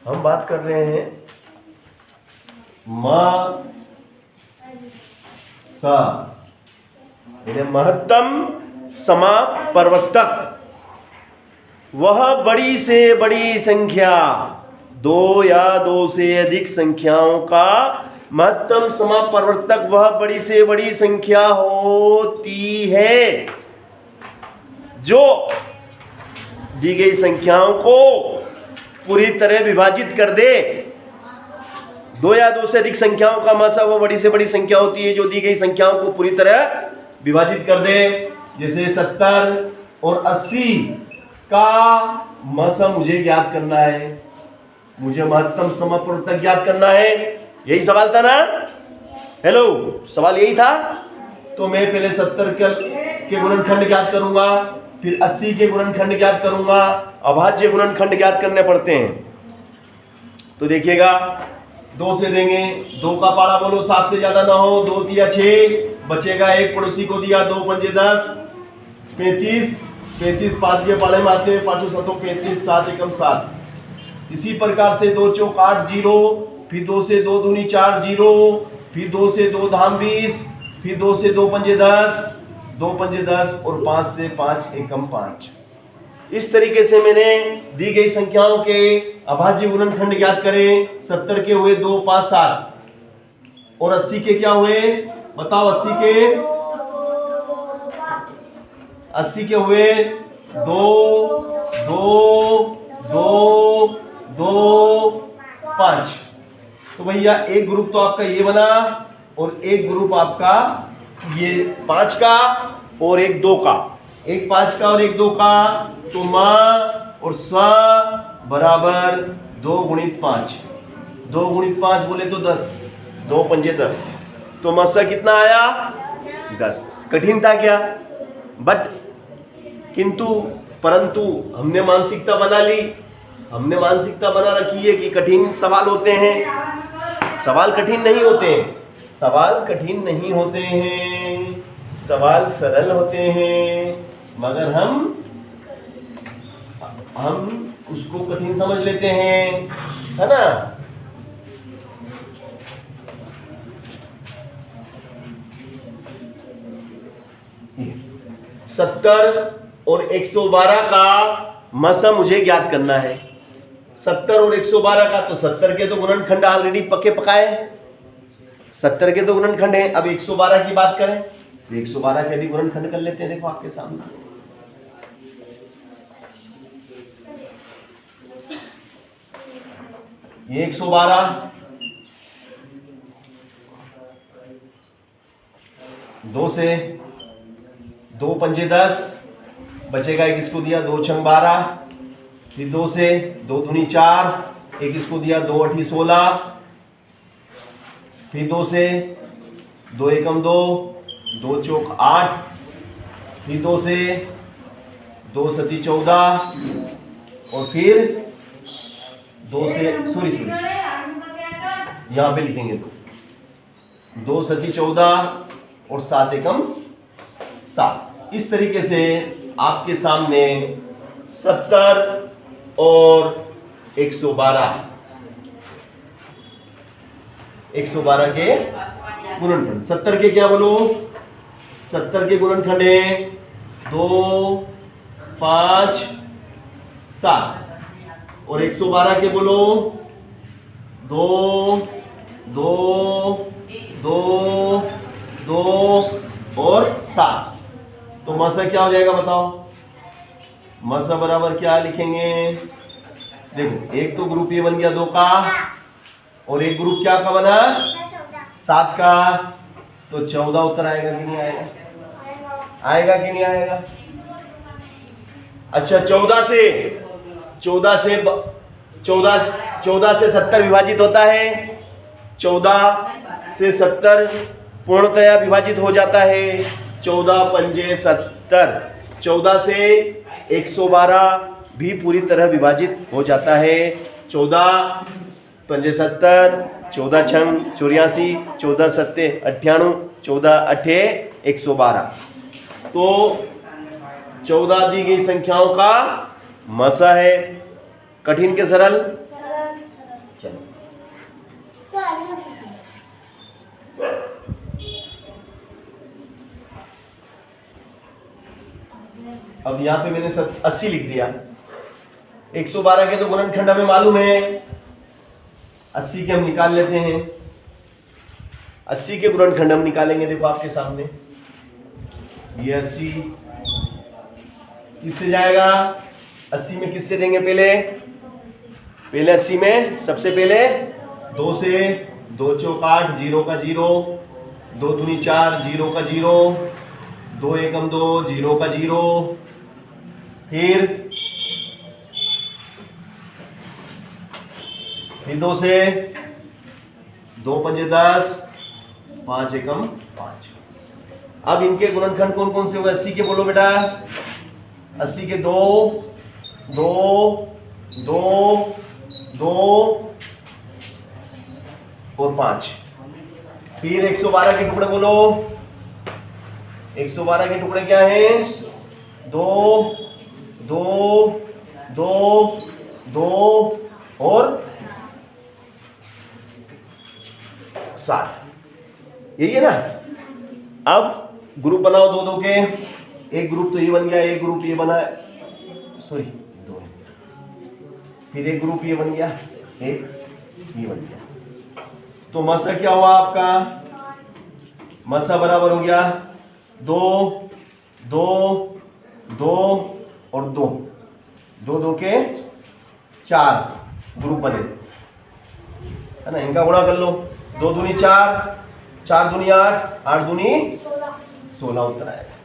हम बात कर रहे हैं महत्तम समापवर्तक, वह बड़ी से बड़ी संख्या, दो या दो से अधिक संख्याओं का महत्तम समापवर्तक वह बड़ी से बड़ी संख्या होती है जो दी गई संख्याओं को पूरी तरह विभाजित कर दे। दो या दो से अधिक संख्याओं का मसा वह बड़ी से बड़ी संख्या होती है जो दी गई संख्याओं को पूरी तरह विभाजित कर दे। जैसे 70 और 80 का मसा मुझे ज्ञात करना है, मुझे महत्तम समापवर्तक ज्ञात करना है। यही सवाल था ना? हेलो, सवाल यही था। तो मैं पहले 70 के गुणनखंड ज्ञात करूंगा, फिर 80 के गुणनखंड ज्ञात करूंगा। अभाज्य गुणनखंड ज्ञात करने पड़ते हैं। तो देखिएगा, 2 से देंगे, 2 का पारा बोलो 7 से ज्यादा ना हो, 2 दिया 6, बचेगा 1 पड़ोसी को दिया, 2 पंजे 10, 35, 5 के पाले में आते हैं, 5 7 35, 7 एकम 7। इसी प्रकार से 2 चौक 8 0, फिर 2 से 2 दूनी 4 0, फिर 2 से 2 धाम 20, फिर 2 से 2 पंजे 10, 2 पंजे 10 और 5 से 5 एकम 5। इस तरीके से मैंने दी गई संख्याओं के अभाज्य गुणनखंड ज्ञात करें। 70 के हुए 2 5 7 और 80 के क्या हुए बताओ? 80 के हुए 2 2 2 2 5। तो भैया एक ग्रुप तो आपका ये बना और एक ग्रुप आपका ये 5 का और एक 2 का, एक 5 का और एक 2 का। तो मां और सा बराबर 2 गुणित 5, 2 गुणित 5 बोले तो 10, 2 पंजे 10। तो मसा कितना आया? 10। कठिन था क्या? बट किंतु परंतु हमने मानसिकता बना ली, हमने मानसिकता बना रखी है कि कठिन सवाल होते हैं। सवाल कठिन नहीं होते हैं, सवाल कठिन नहीं होते हैं, सवाल सरल होते हैं, मगर हम उसको कठिन समझ लेते हैं, है ना? सत्तर और 112 का मसा मुझे ज्ञात करना है। 70 और 112 का, तो 70 के तो गुणनखंड ऑलरेडी पक्के पकाए, 70 के तो गुणनखंड है। अब 112 की बात करें तो 112 के भी गुणनखंड कर लेते हैं। देखो आपके सामने ये 112, 2 से 2 पंजे 10, बचेगा एक इसको दिया, 2 छंग 12, फिर 2 से 2 दूनी 4, एक इसको दिया, 2 अठी 16, फिर 2 से 2 एकम 2, 2 चौक 8, फिर 2 से 2 सती 14 और फिर 2 से सॉरी यहाँ पे लिखेंगे 2 सती 14 और 7 एकम 7। इस तरीके से आपके सामने 70 और 112 के गुणनखंड। 70 के क्या बोलो? 70 के गुणनखंड है 2 5 7 और 112 के बोलो 2 2 2 2 और 7। तो मसा क्या हो जाएगा बताओ? मसा बराबर क्या लिखेंगे? देखो, एक तो ग्रुप ये बन गया 2 का और एक ग्रुप क्या का बना? 7 का। तो 14 उत्तर आएगा कि नहीं आएगा? आएगा कि नहीं आएगा? अच्छा, 14 से 70 विभाजित होता है। 14 से 70 पूर्णतया विभाजित हो जाता है। 14 पंजे 70। 14 से 112 भी पूरी तरह विभाजित हो जाता है। 14 पंजे 70, 14 छंग 84, 14 सत्ते 98, 14 अठे 112। तो 14 दी गई संख्याओं का मसा है। कठिन के सरल? चलो अब यहां पे मैंने 80 लिख दिया। 112 के तो गुणनखंड हमें मालूम है, 80 के हम निकाल लेते हैं। 80 के गुणनखंड हम निकालेंगे, देखो आपके सामने ये 80 किससे जाएगा, 80 में किससे देंगे, पहले 80 में सबसे पहले 2 से, 2 चौक 8, 0 का 0, 2 दूनी 4, 0 का 0, 2 एकम 2, 0 का 0, फिर 2 से, 2 पंजे 10, 5 एकम 5। अब इनके गुणनखंड कौन कौन से हुए 80 के, बोलो बेटा। 80 के 2, 2, 2, 2 और 5। फिर 112 के टुकड़े बोलो। 112 के टुकड़े क्या हैं, 2, 2, 2, 2 और 7। यही है ना। अब ग्रुप बनाओ 2-2 के। एक ग्रुप तो ये बन गया, एक ग्रुप ये बना, सॉरी 2 है। फिर एक ग्रुप ये बन गया, एक ये बन गया। तो मसा क्या हुआ आपका, मसा बराबर हो गया 2, 2, 2 और 2, 2 2 के 4 ग्रुप बने, है ना। इनका गुणा कर लो, 2 दूनी 4, 4 दूनी 8, 8 दूनी 16 उत्तर आएगा।